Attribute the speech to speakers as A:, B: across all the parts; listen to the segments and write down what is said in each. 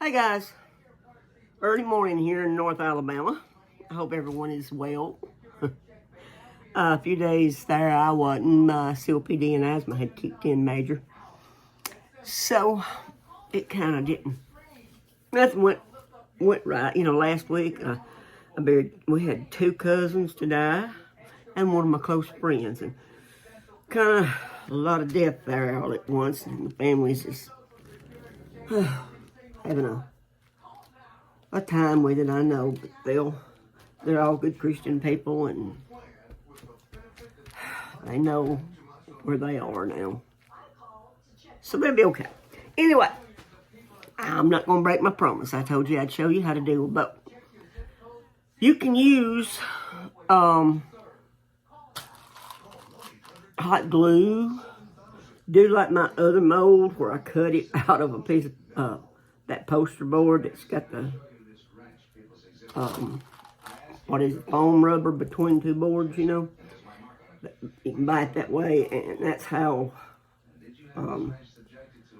A: Hi guys, early morning here in North Alabama. I hope everyone is well. A few days there I wasn't. My COPD and asthma had kicked in major. So it kind of nothing went right. You know, last week we had 2 cousins to die and one of my close friends. And kind of a lot of death there all at once. And the family's just having a time with it, I know, but they're all good Christian people and they know where they are now. So they'll be okay. Anyway, I'm not going to break my promise. I told you I'd show you how to do a boat. You can use hot glue. Do like my other mold where I cut it out of a piece of that poster board that's got the foam rubber between 2 boards, you know. You can buy it that way, and that's how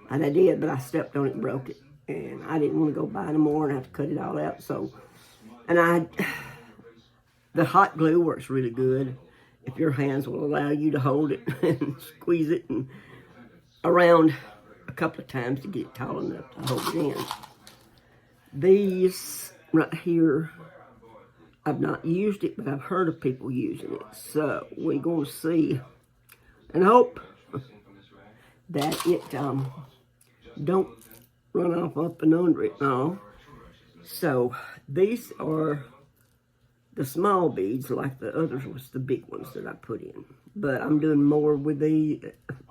A: I did, but I stepped on it and broke it. And I didn't want to go buy no more and have to cut it all out. So, the hot glue works really good if your hands will allow you to hold it and squeeze it and around a couple of times to get it tall enough to hold it in. These right here, I've not used it, but I've heard of people using it. So we're going to see and hope that it don't run off up and under it now. So these are the small beads, like the others was the big ones that I put in. But I'm doing more with these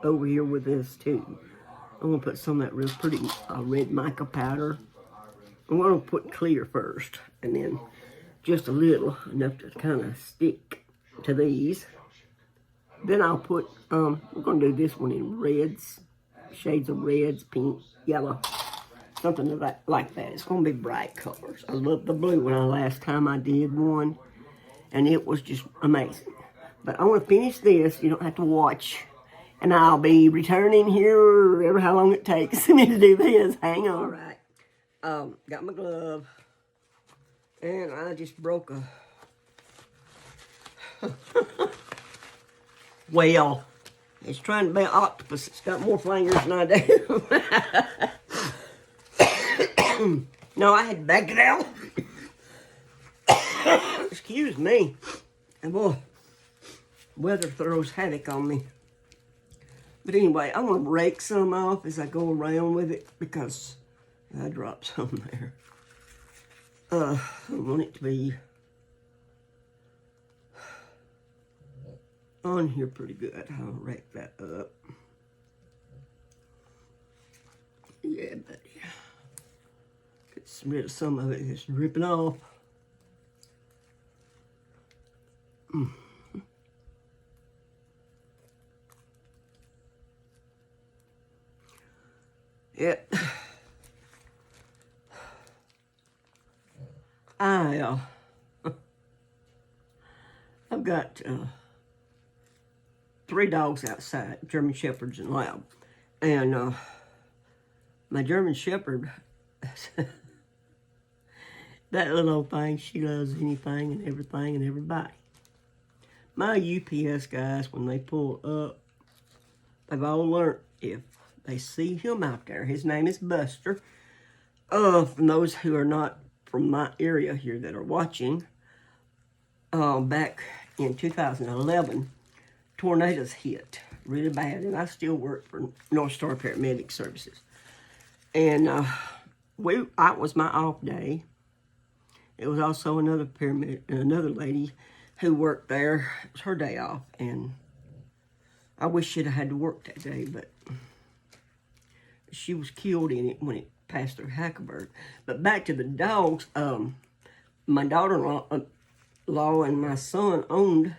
A: over here with this too. I'm going to put some of that real pretty red mica powder. I'm going to put clear first, and then just a little, enough to kind of stick to these. Then I'll put, we're going to do this one in reds, shades of reds, pink, yellow, something like that. It's going to be bright colors. I love the blue one last time I did one, and it was just amazing. But I want to finish this. You don't have to watch. And I'll be returning here ever how long it takes me to do this. Hang on. All right. Got my glove. And I just broke a whale. It's trying to be an octopus. It's got more fingers than I do. No, I had to back it out. Excuse me. And boy, weather throws havoc on me. But anyway, I'm going to rake some off as I go around with it because I dropped some there. I want it to be on here pretty good. I'll rake that up. Yeah, buddy. Get rid of some of it. It's dripping off. Yep. I've got 3 dogs outside, German Shepherds and Lab. And my German Shepherd, that little old thing, she loves anything and everything and everybody. My UPS guys, when they pull up, they've all learned if they see him out there, his name is Buster. From those who are not from my area here that are watching, back in 2011, tornadoes hit really bad, and I still work for North Star Paramedic Services. And it was my off day. It was also another lady who worked there. It was her day off, and I wish she'd have had to work that day, but she was killed in it when it passed through Hackleburg. But back to the dogs, my daughter-in-law and my son owned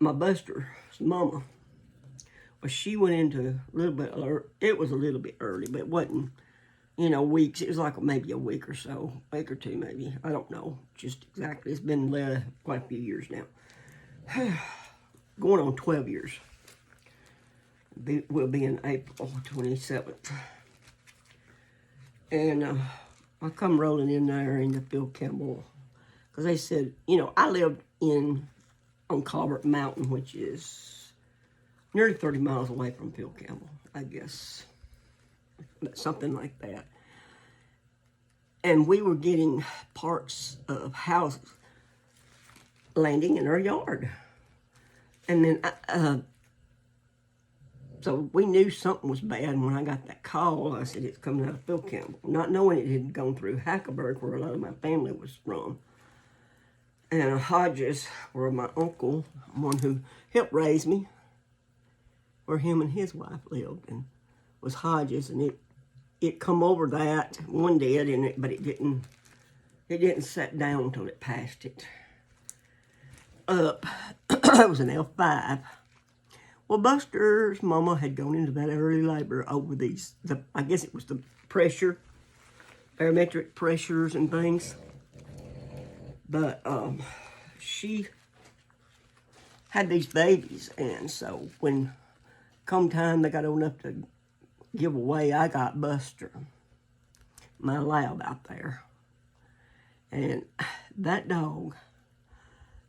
A: my Buster's mama. Well, she went into a little bit, it was a little bit early, but it wasn't, weeks. It was like maybe a week or so, a week or 2 maybe. I don't know just exactly. It's been quite a few years now. Going on 12 years. Will be in April 27th. And I come rolling in there into Phil Campbell. Because they said, you know, I lived on Colbert Mountain, which is nearly 30 miles away from Phil Campbell, I guess. Something like that. And we were getting parts of houses landing in our yard. And then, so we knew something was bad. And when I got that call, I said, it's coming out of Phil Campbell. Not knowing it had gone through Hackleburg, where a lot of my family was from. And Hodges, where my uncle, one who helped raise me, where him and his wife lived, and was Hodges, and it come over that one did, and but it didn't set down until it passed it up. It was an L5. Well, Buster's mama had gone into that early labor over I guess it was the pressure, barometric pressures and things. But she had these babies, and so when come time they got old enough to give away, I got Buster, my lab out there. And that dog,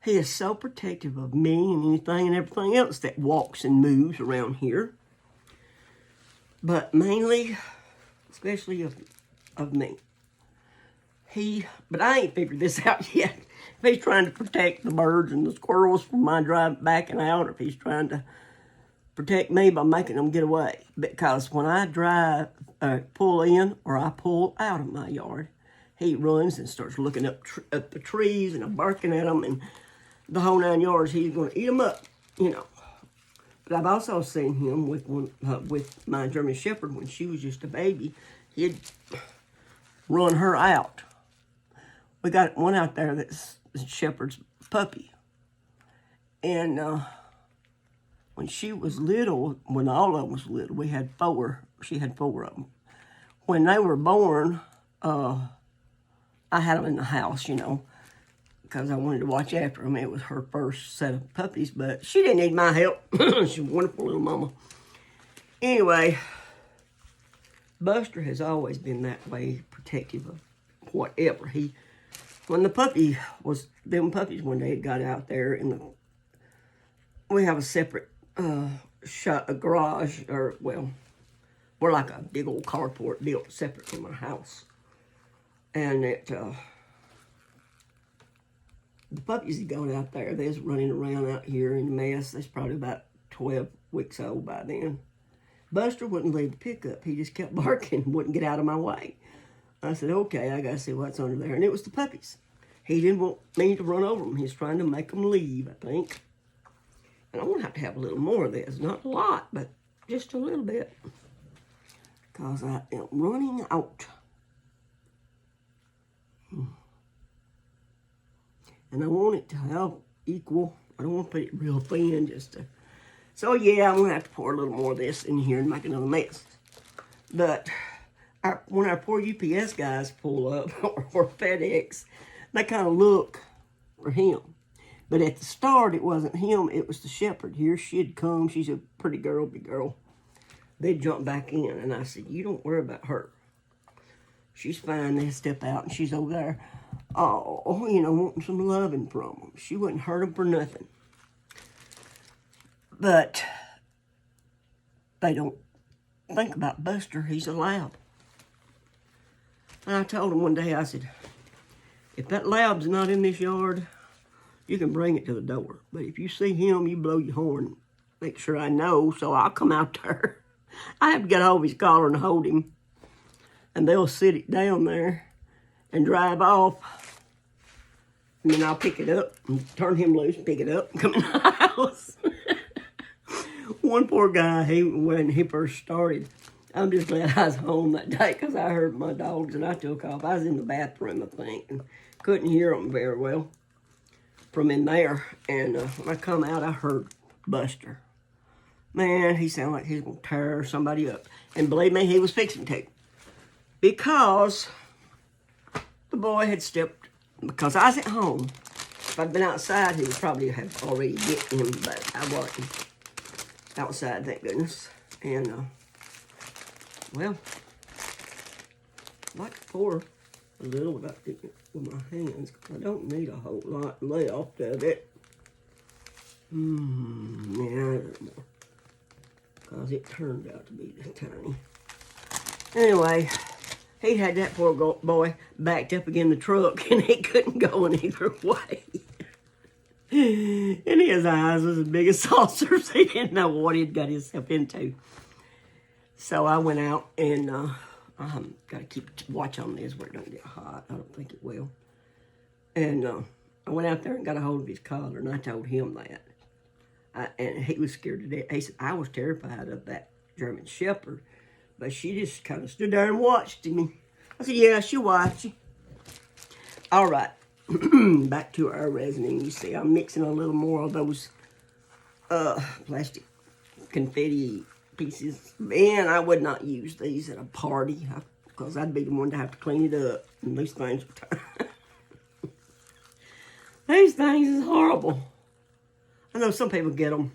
A: he is so protective of me and anything and everything else that walks and moves around here. But mainly, especially of me. But I ain't figured this out yet. If he's trying to protect the birds and the squirrels from my drive backing out, or if he's trying to protect me by making them get away. Because when I pull in or I pull out of my yard, he runs and starts looking up the trees and barking at them and the whole 9 yards. He's going to eat them up, you know. But I've also seen him with my German Shepherd when she was just a baby. He'd run her out. We got one out there that's Shepherd's puppy. And when she was little, when all of them was little, we had 4. She had 4 of them. When they were born, I had them in the house, you know, because I wanted to watch after them. It was her first set of puppies, but she didn't need my help. She's a wonderful little mama. Anyway, Buster has always been that way, protective of whatever. When them puppies one day got out there we have a separate a garage, or well, we're like a big old carport built separate from our house. And the puppies had gone out there. They was running around out here in a mess. They's probably about 12 weeks old by then. Buster wouldn't leave the pickup. He just kept barking, wouldn't get out of my way. I said, okay, I got to see what's under there. And it was the puppies. He didn't want me to run over them. He was trying to make them leave, I think. And I'm going to have a little more of this. Not a lot, but just a little bit. Because I am running out. And I want it to have equal. I don't want to put it real thin just to. So yeah, I'm going to have to pour a little more of this in here and make another mess. But when our poor UPS guys pull up, or FedEx, they kind of look for him. But at the start, it wasn't him, it was the Shepherd. Here she'd come, she's a pretty girl, big girl. They'd jump back in, and I said, you don't worry about her. She's fine. They step out, and she's over there, wanting some loving from them. She wouldn't hurt them for nothing. But they don't think about Buster. He's a lab. And I told him one day, I said, if that lab's not in this yard, you can bring it to the door. But if you see him, you blow your horn. Make sure I know, so I'll come out there. I have to get hold of his collar and hold him. And they'll sit it down there and drive off. And then I'll pick it up and turn him loose, pick it up, and come in the house. One poor guy, when he first started, I'm just glad I was home that day because I heard my dogs and I took off. I was in the bathroom, I think, and couldn't hear them very well from in there. And when I come out, I heard Buster. Man, he sounded like he was going to tear somebody up. And believe me, he was fixing to. Because the boy had stepped, because I was at home. If I'd been outside, he would probably have already bitten him, but I wasn't outside, thank goodness. And, well, like poor a little without getting it with my hands. I don't need a whole lot left of it. Yeah, a little more. Because it turned out to be this tiny. Anyway, he had that poor boy backed up again the truck, and he couldn't go in either way. And his eyes was as big as saucers. He didn't know what he'd got himself into. So I went out and got to keep watch on this where it don't get hot. I don't think it will. And I went out there and got a hold of his collar, and I told him that. And he was scared to death. He said, I was terrified of that German Shepherd. But she just kind of stood there and watched me. I said, yeah, she watched you. All right. Back to our resin. You see, I'm mixing a little more of those plastic confetti pieces. Man, I would not use these at a party because I'd be the one to have to clean it up. And these things these things is horrible. I know some people get them,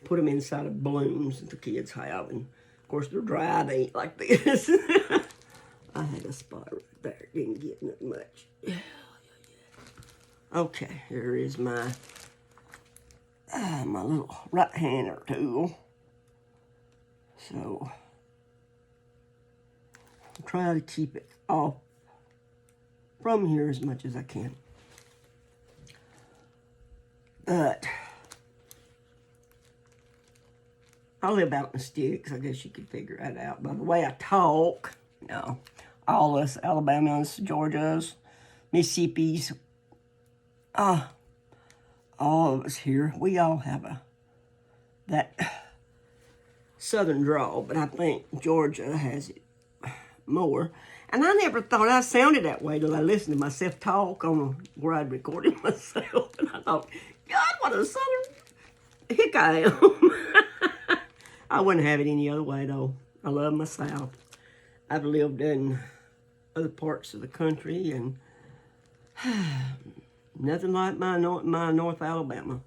A: put them inside of balloons that the kids have, and of course they're dry. They ain't like this. I had a spot right there. Didn't get nothing much. Okay, here is my my little right-hander tool. So I'll try to keep it off from here as much as I can. But I live out in the sticks. I guess you could figure that out by the way I talk. No, all us Alabamas, Georgias, Mississippi's, all of us here, we all have that southern drawl, but I think Georgia has it more. And I never thought I sounded that way till I listened to myself talk on where I'd recorded myself, and I thought, God, what a southern hick I am. I wouldn't have it any other way, though. I love my South. I've lived in other parts of the country, and nothing like my North Alabama.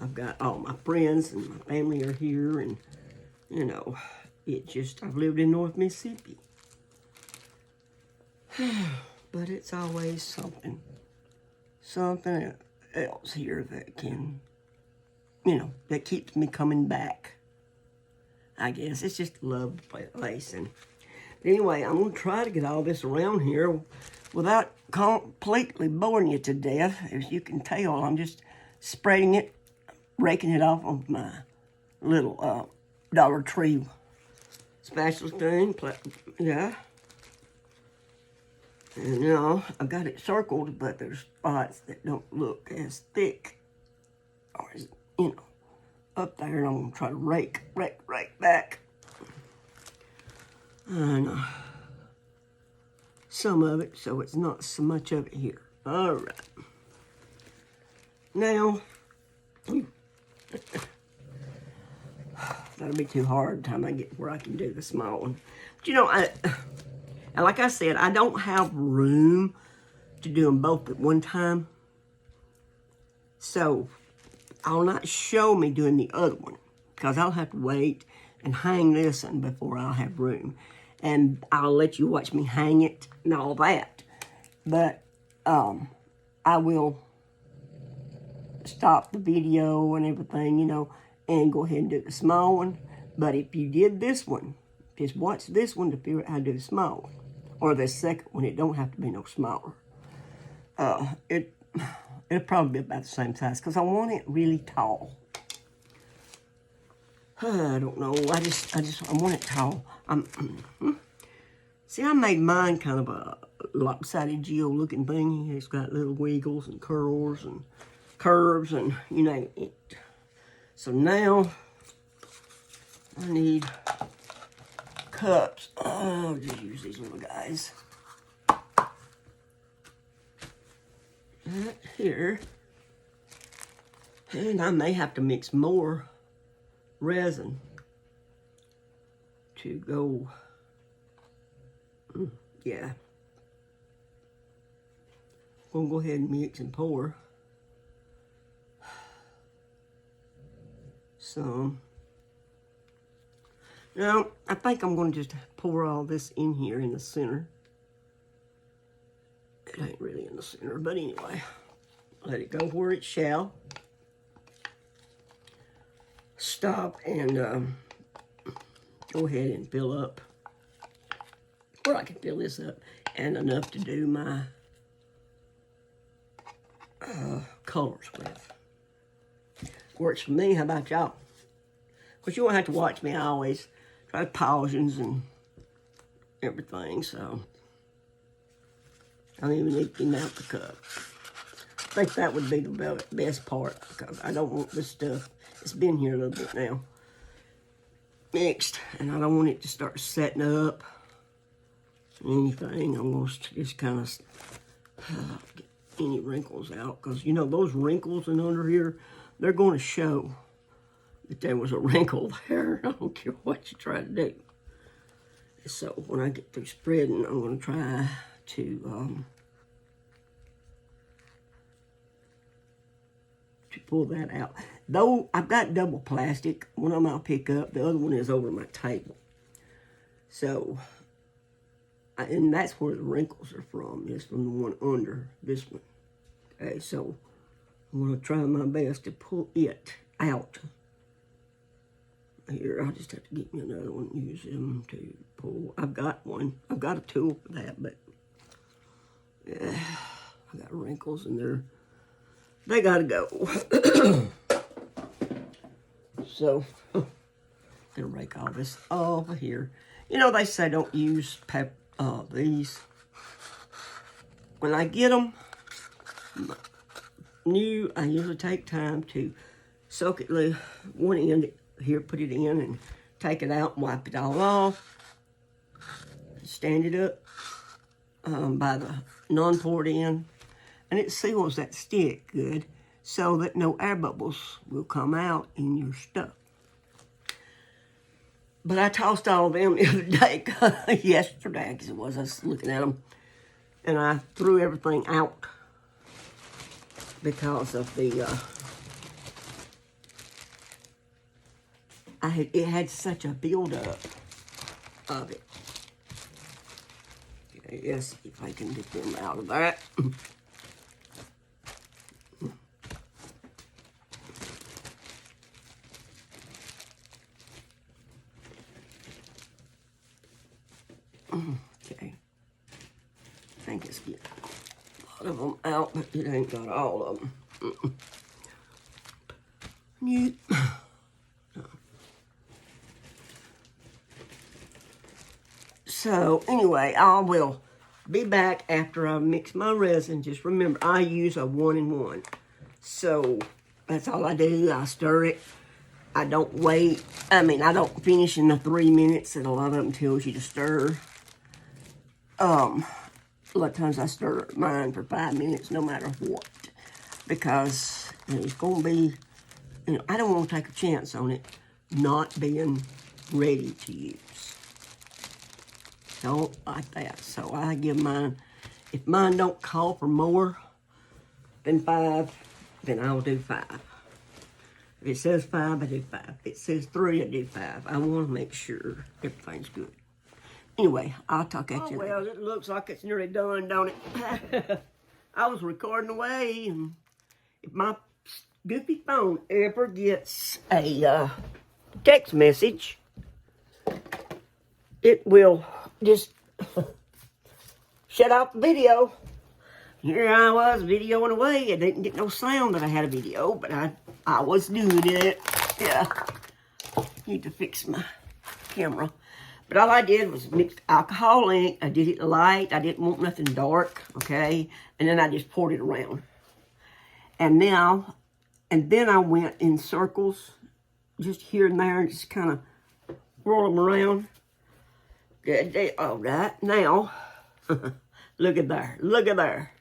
A: I've got all my friends and my family are here, and, you know, I've lived in North Mississippi. But it's always something else here that can, that keeps me coming back. I guess it's just love the place. And anyway, I'm going to try to get all this around here without completely boring you to death. As you can tell, I'm just spreading it, raking it off of my little Dollar Tree spatula thing. Yeah. And, I've got it circled, but there's spots that don't look as thick. Or, up there, and I'm going to try to rake back. And some of it, so it's not so much of it here. All right. Now, that'll be too hard by the time I get where I can do the small one. But, and like I said, I don't have room to do them both at one time. So, I'll not show me doing the other one, because I'll have to wait and hang this one before I'll have room. And I'll let you watch me hang it and all that. But I will stop the video and everything, and go ahead and do the small one. But if you did this one, just watch this one to figure out how to do the small one. Or the second one, it don't have to be no smaller. It'll probably be about the same size because I want it really tall. I don't know. I want it tall. See, I made mine kind of a lopsided geo-looking thing. It's got little wiggles and curls and curves and you name it. So now I need cups. Oh, just use these little guys. Right here. And I may have to mix more resin to go. Yeah. We'll go ahead and mix and pour some. Now, I think I'm going to just pour all this in here in the center. It ain't really in the center, but anyway, let it go where it shall. Stop and go ahead and fill up, or I can fill this up, and enough to do my colors with. Works for me. How about y'all? Because you won't have to watch me. I always try pausings and everything, so I don't even need to mount the cup. I think that would be the best part, because I don't want this stuff, it's been here a little bit now, mixed, and I don't want it to start setting up anything. I want to just kind of get any wrinkles out, because you know those wrinkles in under here, they're going to show that there was a wrinkle there. I don't care what you try to do. So when I get through spreading, I'm going to try to pull that out. Though I've got double plastic, one of them I'll pick up, the other one is over my table. So, and that's where the wrinkles are from, is from the one under this one. Okay, so I'm going to try my best to pull it out. Here, I'll just have to get me another one, use them to pull. I've got one. I've got a tool for that, but yeah, I got wrinkles in there. They gotta go. So, I'm gonna rake all this over here. You know, they say don't use these. When I get them new, I usually take time to soak it one end here, put it in, and take it out and wipe it all off. Stand it up by the non-poured end, and it seals that stick good so that no air bubbles will come out in your stuff. But I tossed all of them the other day, yesterday, because I was looking at them, and I threw everything out because of the, it had such a buildup of it. Yes, if I can get them out of that. Okay. I think it's getting a lot of them out, but it ain't got all of them. Nope. So, anyway, I will be back after I mix my resin. Just remember, I use a 1-in-1. So, that's all I do. I stir it. I don't wait. I don't finish in the 3 minutes that a lot of them tells you to stir. A lot of times I stir mine for 5 minutes, no matter what. Because it's going to be, I don't want to take a chance on it not being ready to use. Don't like that. So I give mine, if mine don't call for more than 5, then I'll do 5. If it says 5, I do 5. If it says 3, I do 5. I want to make sure everything's good. Anyway, I'll talk at you later. Well, it looks like it's nearly done, don't it? I was recording away, and if my goofy phone ever gets a text message, it will just shut off the video. Here I was videoing away. I didn't get no sound that I had a video, but I was doing it. Yeah. Need to fix my camera. But all I did was mix alcohol in it. I did it light. I didn't want nothing dark, okay? And then I just poured it around. And then I went in circles, just here and there, and just kind of roll them around. Good. All right. Now, look at there. Look at there.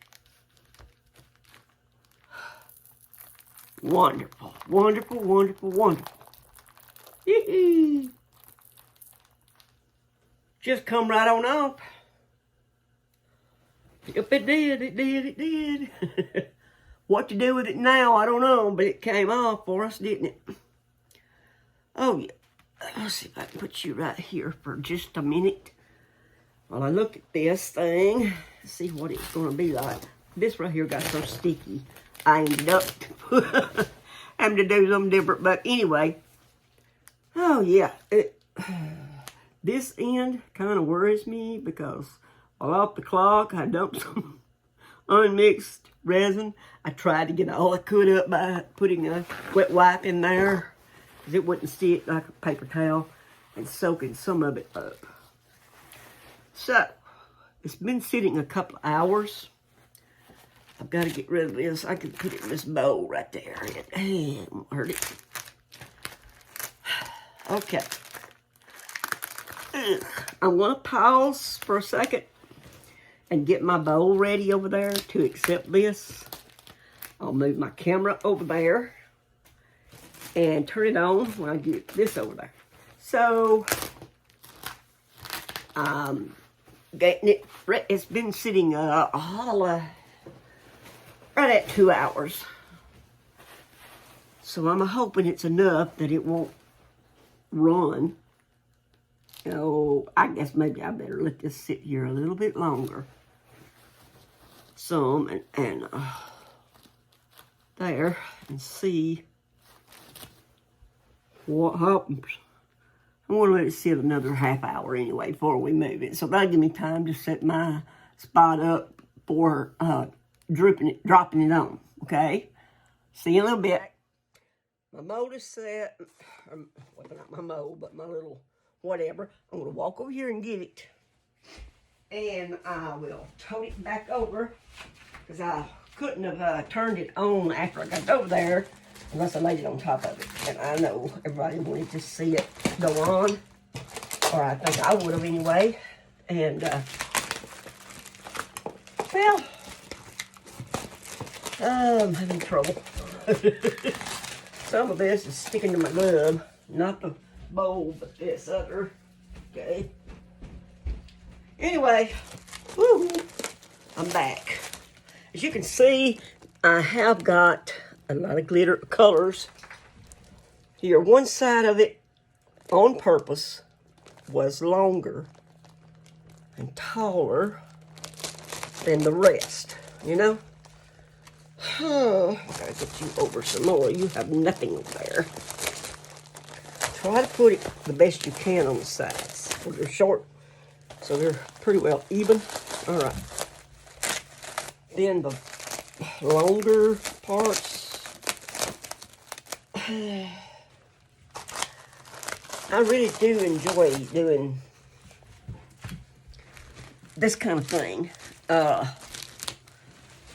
A: Wonderful. Wonderful, wonderful, wonderful. Just come right on off. Yep, it did. It did. It did. What to do with it now, I don't know, but it came off for us, didn't it? Oh, yeah. Let's see if I can put you right here for just a minute while I look at this thing. see what it's gonna be like. This right here got so sticky, I ended up having to do something different. But anyway, oh yeah, this end kind of worries me because while off the clock, I dumped some unmixed resin. I tried to get all I could up by putting a wet wipe in there because it wouldn't stick like a paper towel, and soaking some of it up. So, it's been sitting a couple of hours. I've got to get rid of this. I can put it in this bowl right there. It won't hurt it. Okay. I'm going to pause for a second and get my bowl ready over there to accept this. I'll move my camera over there and turn it on when I get this over there. So, getting it, it's been sitting right at 2 hours. So I'm hoping it's enough that it won't run. So I guess maybe I better let this sit here a little bit longer. Some and there, and see what happens. I'm going to let it sit another half hour anyway before we move it. So that'll give me time to set my spot up for dropping it on. Okay? See you in a little bit. My mold is set. Well, not my mold, but my little whatever. I'm going to walk over here and get it. And I will tote it back over because I couldn't have turned it on after I got over there unless I laid it on top of it. And I know everybody wanted to see it go on, or I think I would have anyway. And, well, I'm having trouble. Some of this is sticking to my glove, not the bowl, but this other. Okay. Anyway, woo, I'm back. As you can see, I have got a lot of glitter colors here. One side of it, on purpose, was longer and taller than the rest, you know? I gotta get you over some more. You have nothing over there. Try to put it the best you can on the sides. So they're short, so they're pretty well even. All right. Then the longer parts, I really do enjoy doing this kind of thing.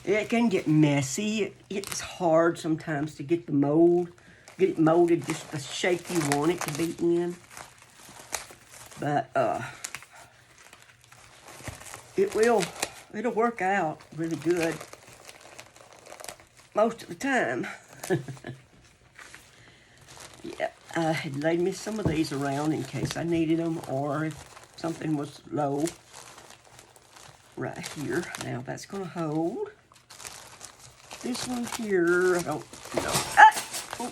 A: It can get messy. It's hard sometimes to get it molded just the shape you want it to be in. But it'll work out really good most of the time. Yeah, I had laid me some of these around in case I needed them, or if something was low right here. Now that's gonna hold. This one here, I don't know. Ah!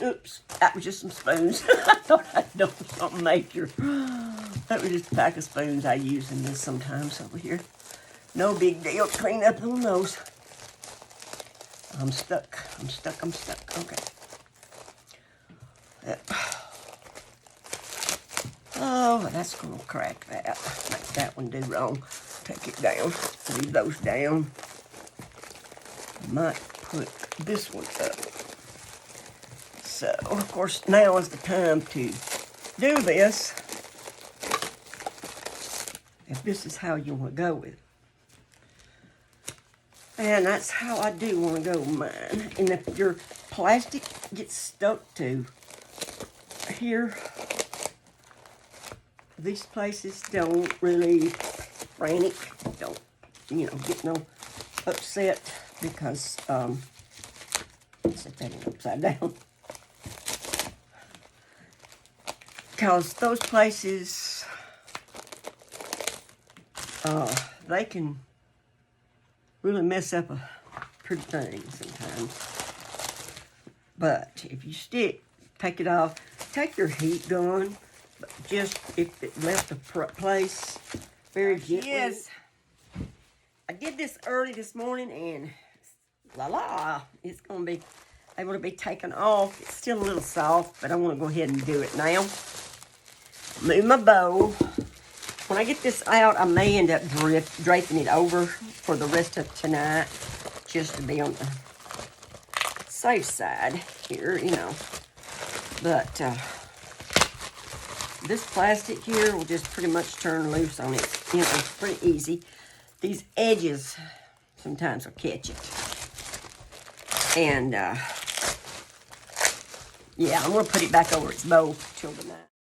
A: Oops, that was just some spoons. I thought I'd done something major. That was just a pack of spoons I use in this sometimes over here. No big deal to clean up on those. I'm stuck. Okay. Oh, that's going to crack that. Make that one do wrong. Take it down. Leave those down. I might put this one up. So, of course, now is the time to do this. If this is how you want to go with it. And that's how I do want to go with mine. And if your plastic gets stuck to here, these places don't really frantic. Don't, get no upset because, set that in upside down. Because those places, they can really mess up a pretty thing sometimes. But if you take it off, take your heat gun, but just if it left a place very gently. Yes. I did this early this morning, and it's going to be able to be taken off. It's still a little soft, but I want to go ahead and do it now. Move my bowl. When I get this out, I may end up draping it over for the rest of tonight, just to be on the safe side here, you know. But this plastic here will just pretty much turn loose on it. You know, it's pretty easy. These edges sometimes will catch it. And, yeah, I'm going to put it back over its bowl till the night.